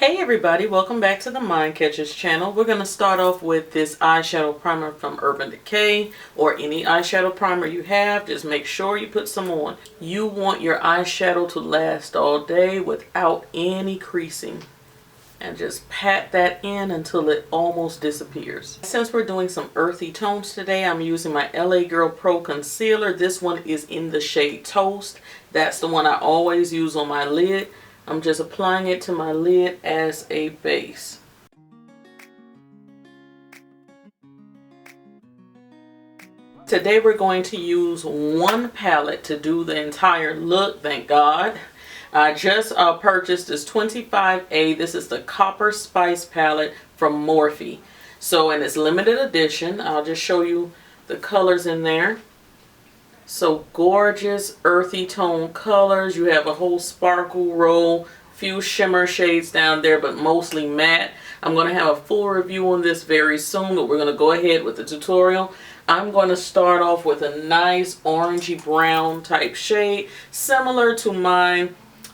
Hey everybody, welcome back to the MindCatcher's channel. We're going to start off with this eyeshadow primer from Urban Decay, or any eyeshadow primer you have. Just make sure you put some on. You want your eyeshadow to last all day without any creasing. And just pat that in until it almost disappears. Since we're doing some earthy tones today, I'm using my LA Girl Pro Concealer. This one is in the shade Toast. That's the one I always use on my lid. I'm just applying it to my lid as a base. Today we're going to use one palette to do the entire look, thank God. I just purchased this 25A. This is the Copper Spice palette from Morphe. So, and it's limited edition. I'll just show you the colors in there. So gorgeous earthy tone colors. You have a whole sparkle row, few shimmer shades down there, but mostly matte. I'm going to have a full review on this very soon, but we're going to go ahead with the tutorial. I'm going to start off with a nice orangey brown type shade, similar to my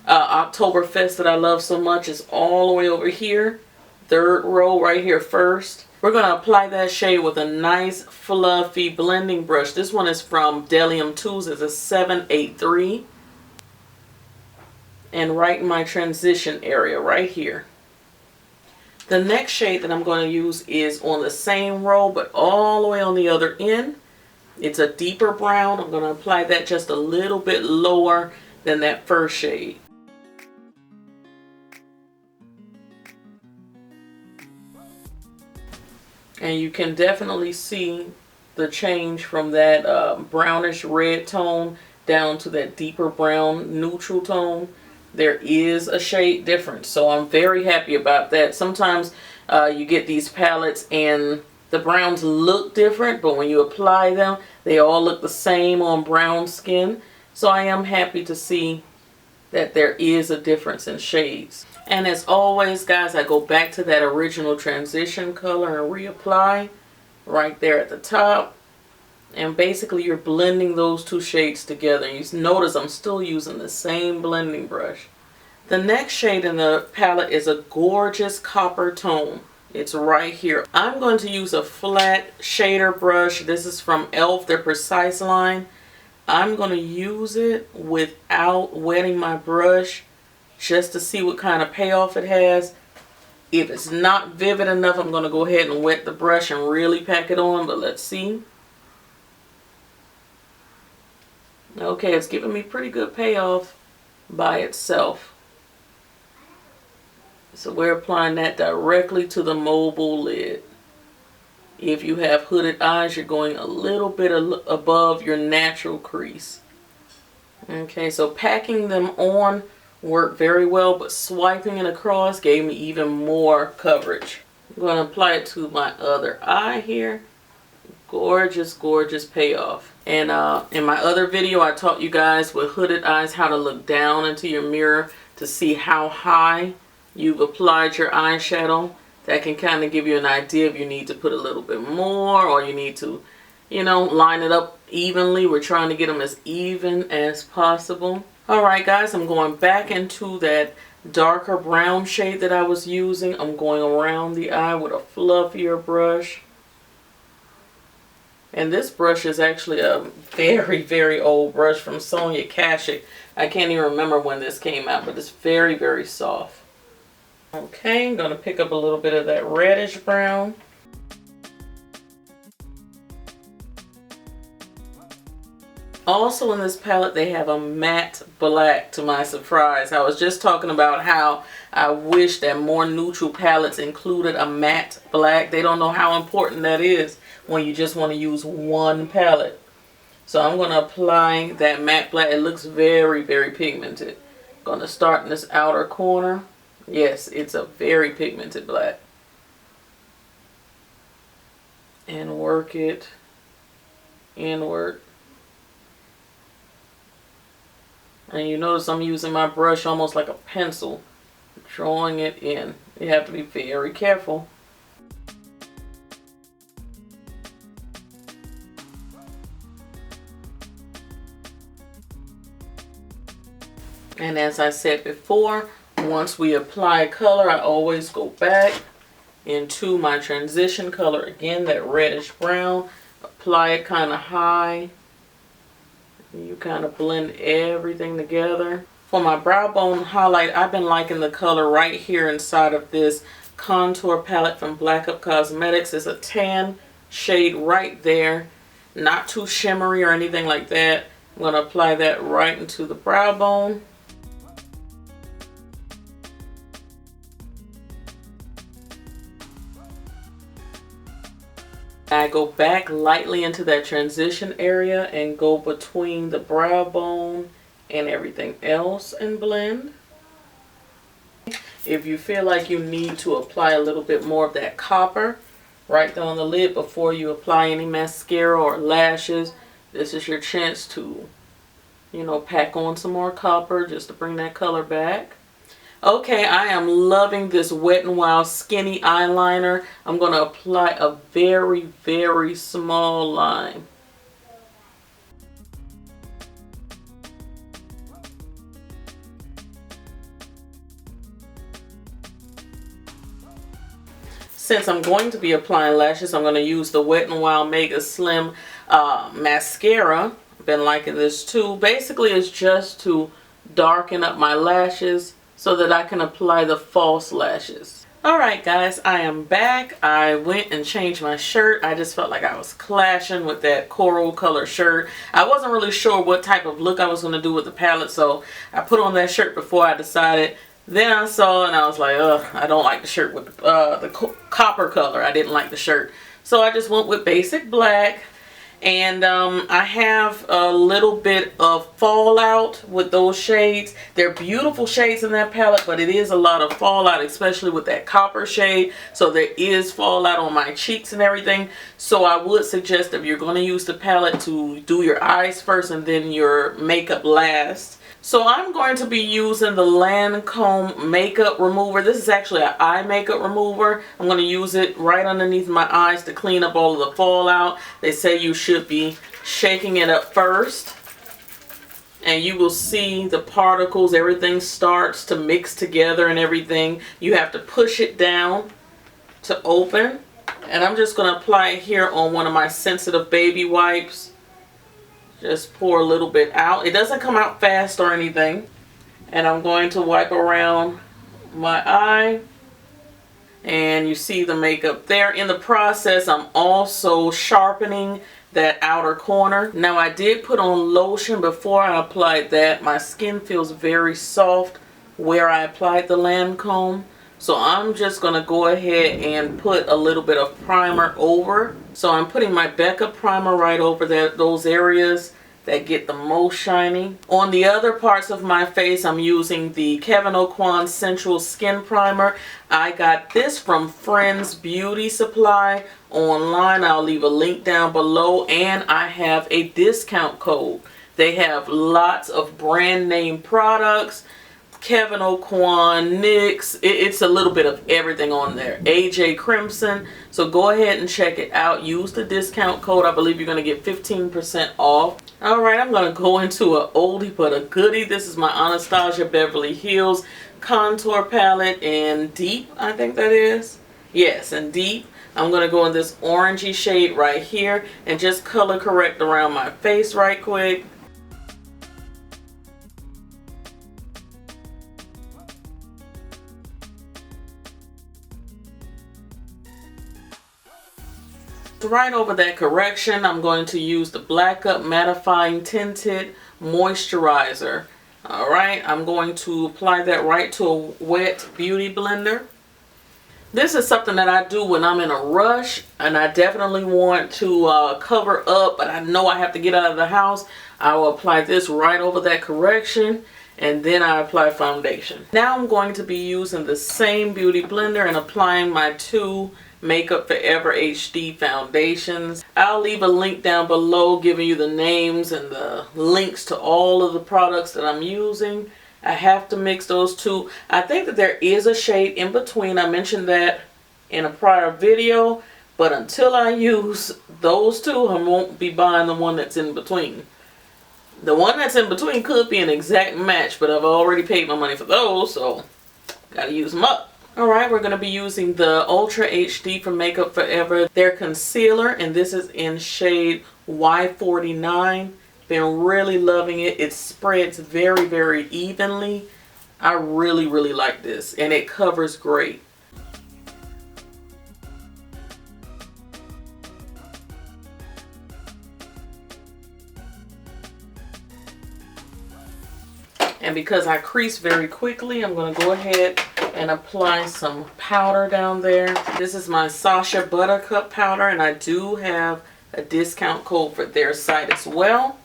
Oktoberfest that I love so much. Is all the way over here, third row right here first. We're going to apply that shade with a nice fluffy blending brush. This one is from Delium Tools. It's a 783. And right in my transition area right here. The next shade that I'm going to use is on the same row but all the way on the other end. It's a deeper brown. I'm going to apply that just a little bit lower than that first shade. And you can definitely see the change from that brownish red tone down to that deeper brown neutral tone. There is a shade difference, so I'm very happy about that. Sometimes you get these palettes and the browns look different, but when you apply them, they all look the same on brown skin. So I am happy to see that there is a difference in shades. And as always, guys, I go back to that original transition color and reapply right there at the top. And basically you're blending those two shades together. You notice I'm still using the same blending brush. The next shade in the palette is a gorgeous copper tone. It's right here. I'm going to use a flat shader brush. This is from e.l.f. their Precise line. I'm going to use it without wetting my brush just to see what kind of payoff it has. If it's not vivid enough, I'm going to go ahead and wet the brush and really pack it on, but let's see. Okay, it's giving me pretty good payoff by itself. So we're applying that directly to the mobile lid. If you have hooded eyes, you're going a little bit above your natural crease. Okay, so packing them on worked very well, but swiping it across gave me even more coverage. I'm going to apply it to my other eye here. Gorgeous, gorgeous payoff. And in my other video, I taught you guys with hooded eyes how to look down into your mirror to see how high you've applied your eyeshadow. That can kind of give you an idea if you need to put a little bit more, or you need to, you know, line it up evenly. We're trying to get them as even as possible. Alright guys, I'm going back into that darker brown shade that I was using. I'm going around the eye with a fluffier brush. And this brush is actually a very, very old brush from Sonia Kashuk. I can't even remember when this came out, but it's very, very soft. Okay, I'm going to pick up a little bit of that reddish brown. Also in this palette, they have a matte black, to my surprise. I was just talking about how I wish that more neutral palettes included a matte black. They don't know how important that is when you just want to use one palette. So I'm going to apply that matte black. It looks very, very pigmented. I'm going to start in this outer corner. Yes, it's a very pigmented black. And work it inward. And you notice I'm using my brush almost like a pencil, drawing it in. You have to be very careful. And as I said before, Once we apply color, I always go back into my transition color again, that reddish brown. Apply it kind of high. You kind of blend everything together. For my brow bone highlight, I've been liking the color right here inside of this contour palette from Black Up Cosmetics. It's a tan shade right there. Not too shimmery or anything like that. I'm going to apply that right into the brow bone. I go back lightly into that transition area and go between the brow bone and everything else and blend. If you feel like you need to apply a little bit more of that copper right there on the lid before you apply any mascara or lashes, this is your chance to, you know, pack on some more copper just to bring that color back. Okay, I am loving this Wet n Wild Skinny eyeliner. I'm going to apply a very, very small line. Since I'm going to be applying lashes, I'm going to use the Wet n Wild Mega Slim mascara. I've been liking this too. Basically, it's just to darken up my lashes so that I can apply the false lashes. Alright guys, I am back. I went and changed my shirt. I just felt like I was clashing with that coral color shirt. I wasn't really sure what type of look I was going to do with the palette, so I put on that shirt before I decided. Then I saw it and I was like, ugh, I don't like the shirt with the copper color. I didn't like the shirt. So I just went with basic black. And I have a little bit of fallout with those shades. They're beautiful shades in that palette, but it is a lot of fallout, especially with that copper shade. So there is fallout on my cheeks and everything. So I would suggest, if you're going to use the palette, to do your eyes first and then your makeup last. So I'm going to be using the Lancome makeup remover. This is actually an eye makeup remover. I'm going to use it right underneath my eyes to clean up all of the fallout. They say you should be shaking it up first. And you will see the particles, everything starts to mix together and everything. You have to push it down to open. And I'm just going to apply it here on one of my sensitive baby wipes. Just pour a little bit out. It doesn't come out fast or anything. And I'm going to wipe around my eye. And you see the makeup there. In the process, I'm also sharpening that outer corner. Now, I did put on lotion before I applied that. My skin feels very soft where I applied the Lancome. So I'm just going to go ahead and put a little bit of primer over. So I'm putting my Becca primer right over those areas that get the most shiny. On the other parts of my face, I'm using the Kevyn Aucoin Sensual Skin Primer. I got this from Friends Beauty Supply online. I'll leave a link down below, and I have a discount code. They have lots of brand name products. Kevyn Aucoin, NYX, it's a little bit of everything on there. AJ Crimson. So go ahead and check it out. Use the discount code. I believe you're going to get 15% off. Alright, I'm going to go into an oldie but a goodie. This is my Anastasia Beverly Hills contour palette in Deep, I think that is. Yes, in Deep. I'm going to go in this orangey shade right here and just color correct around my face right quick. Right over that correction, I'm going to use the Black Up Mattifying Tinted Moisturizer. Alright, I'm going to apply that right to a wet beauty blender. This is something that I do when I'm in a rush and I definitely want to cover up, but I know I have to get out of the house. I will apply this right over that correction, and then I apply foundation. Now I'm going to be using the same beauty blender and applying my two Makeup Forever HD foundations. I'll leave a link down below giving you the names and the links to all of the products that I'm using. I have to mix those two. I think that there is a shade in between. I mentioned that in a prior video, but until I use those two, I won't be buying the one that's in between. The one that's in between could be an exact match, but I've already paid my money for those, so Gotta use them up. Alright, we're going to be using the Ultra HD from Makeup Forever, their concealer, and this is in shade Y49. Been really loving it. It spreads very, very evenly. I really, really like this, and it covers great. And because I crease very quickly, I'm going to go ahead and apply some powder down there. This is my Sacha Buttercup powder, and I do have a discount code for their site as well.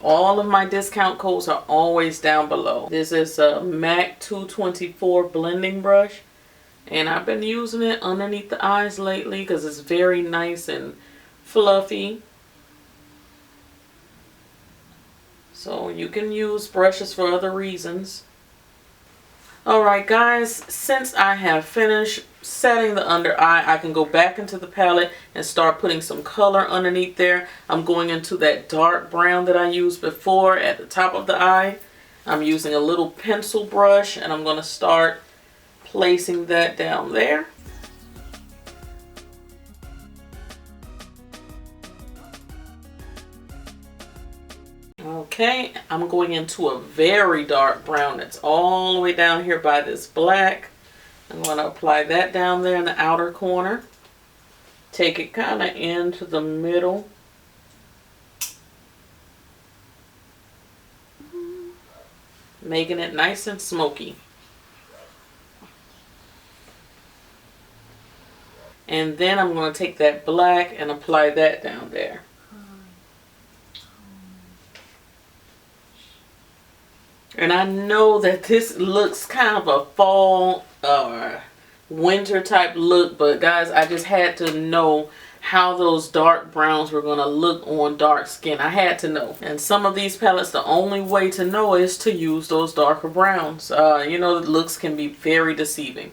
All of my discount codes are always down below. This is a MAC 224 blending brush, and I've been using it underneath the eyes lately because it's very nice and fluffy. So you can use brushes for other reasons. Alright guys, since I have finished setting the under eye, I can go back into the palette and start putting some color underneath there. I'm going into that dark brown that I used before at the top of the eye. I'm using a little pencil brush, and I'm going to start placing that down there. Okay, I'm going into a very dark brown that's all the way down here by this black. I'm going to apply that down there in the outer corner. Take it kind of into the middle. Making it nice and smoky. And then I'm going to take that black and apply that down there. And I know that this looks kind of a fall or winter type look, but guys, I just had to know how those dark browns were going to look on dark skin. I had to know. And some of these palettes, the only way to know is to use those darker browns. You know, the looks can be very deceiving.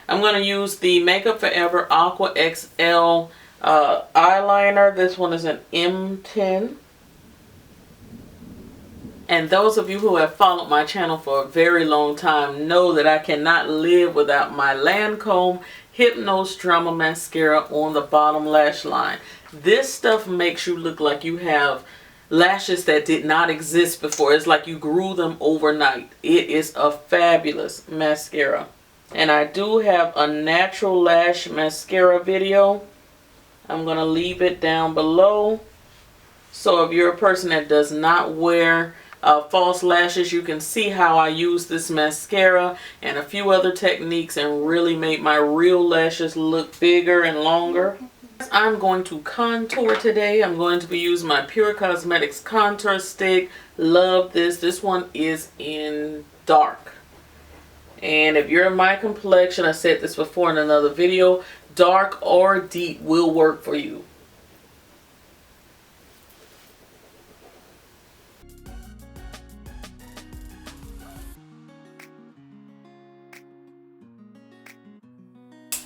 I'm going to use the Makeup Forever Aqua XL eyeliner. This one is an M10. And those of you who have followed my channel for a very long time know that I cannot live without my Lancome Hypnose Drama Mascara on the bottom lash line. This stuff makes you look like you have lashes that did not exist before. It's like you grew them overnight. It is a fabulous mascara. And I do have a natural lash mascara video. I'm going to leave it down below. So if you're a person that does not wear false lashes, you can see how I use this mascara and a few other techniques and really make my real lashes look bigger and longer. I'm going to contour today. I'm going to be using my Pure Cosmetics contour stick. Love this. This one is in dark. And if you're my complexion, I said this before in another video, dark or deep will work for you.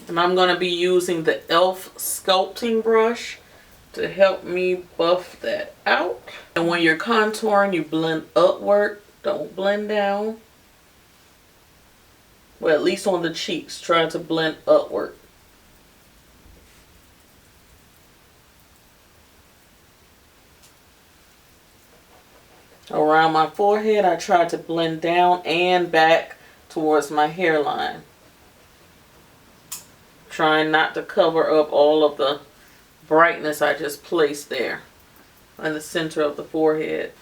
And I'm going to be using the e.l.f. sculpting brush to help me buff that out. And when you're contouring, you blend upward. Don't blend down. Well, at least on the cheeks, try to blend upward. Around my forehead, I try to blend down and back towards my hairline. Trying not to cover up all of the brightness I just placed there in the center of the forehead.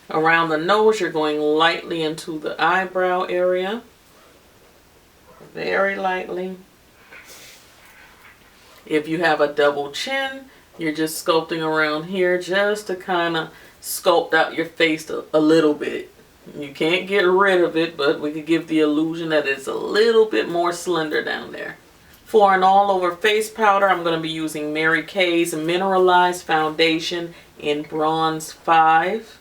Around the nose, you're going lightly into the eyebrow area. Very lightly. If you have a double chin, you're just sculpting around here just to kind of sculpt out your face a little bit. You can't get rid of it, but we could give the illusion that it's a little bit more slender down there. For an all-over face powder, I'm going to be using Mary Kay's Mineralized Foundation in Bronze 5.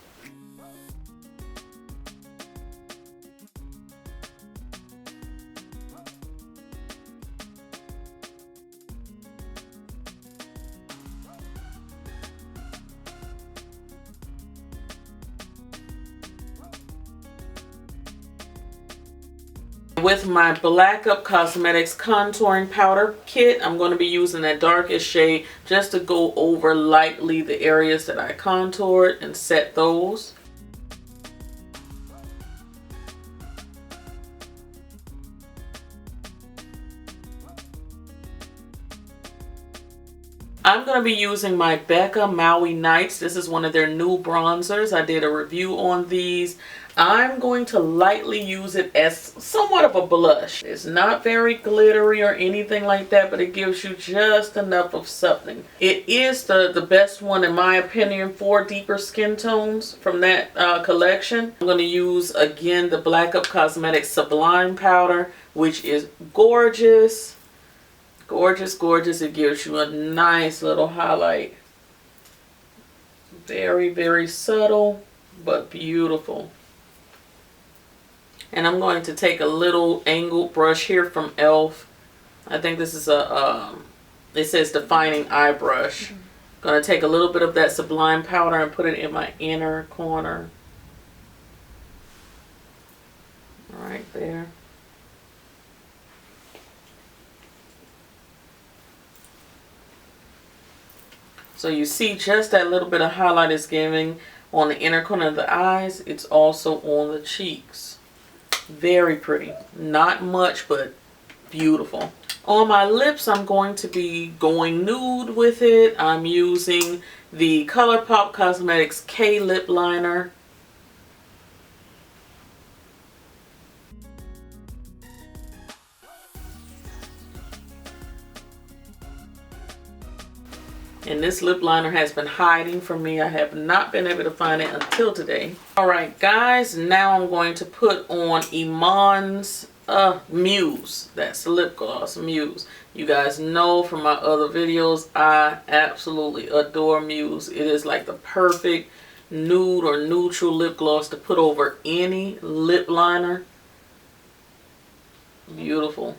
With my Black Up Cosmetics contouring powder kit, I'm going to be using that darkest shade just to go over lightly the areas that I contoured and set those. I'm going to be using my Becca Maui Nights. This is one of their new bronzers. I did a review on these. I'm going to lightly use it as somewhat of a blush. It's not very glittery or anything like that, but it gives you just enough of something. It is the best one in my opinion for deeper skin tones from that collection. I'm going to use again the Black Up Cosmetics Sublime Powder, which is gorgeous. Gorgeous, gorgeous. It gives you a nice little highlight. Very, very subtle, but beautiful. And I'm going to take a little angled brush here from e.l.f. I think this is a, it says defining eye brush. Going to take a little bit of that Sublime powder and put it in my inner corner. Right there. So you see just that little bit of highlight is giving on the inner corner of the eyes. It's also on the cheeks. Very pretty. Not much, but beautiful. On my lips, I'm going to be going nude with it. I'm using the ColourPop Cosmetics K Lip Liner. And this lip liner has been hiding from me. I have not been able to find it until today. Alright guys, now I'm going to put on Iman's Muse. That's the lip gloss, Muse. You guys know from my other videos, I absolutely adore Muse. It is like the perfect nude or neutral lip gloss to put over any lip liner. Beautiful.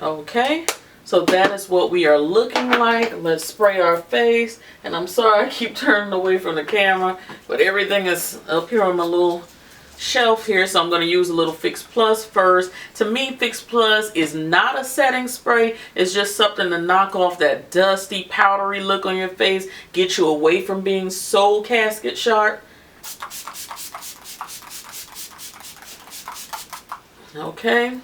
Okay. So that is what we are looking like. Let's spray our face. And I'm sorry I keep turning away from the camera, but everything is up here on my little shelf here. So I'm going to use a little Fix Plus first. To me, Fix Plus is not a setting spray. It's just something to knock off that dusty, powdery look on your face. Get you away from being so casket sharp. Okay.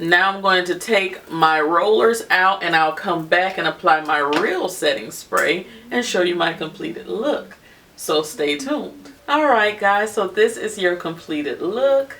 Now I'm going to take my rollers out and I'll come back and apply my real setting spray and show you my completed look. So stay tuned. Alright guys, so this is your completed look.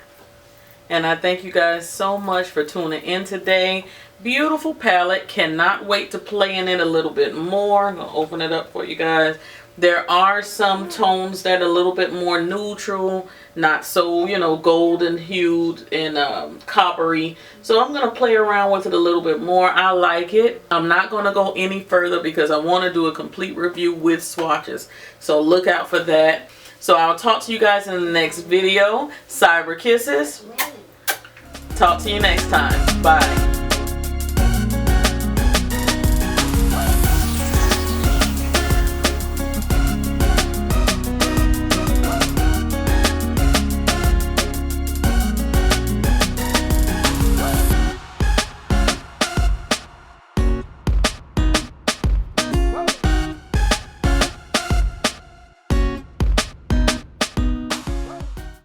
And I thank you guys so much for tuning in today. Beautiful palette. Cannot wait to play in it a little bit more. I'm going to open it up for you guys. There are some tones that are a little bit more neutral, not so, you know, golden hued and coppery. So I'm going to play around with it a little bit more. I like it. I'm not going to go any further because I want to do a complete review with swatches. So look out for that. So I'll talk to you guys in the next video. Cyber kisses. Talk to you next time. Bye.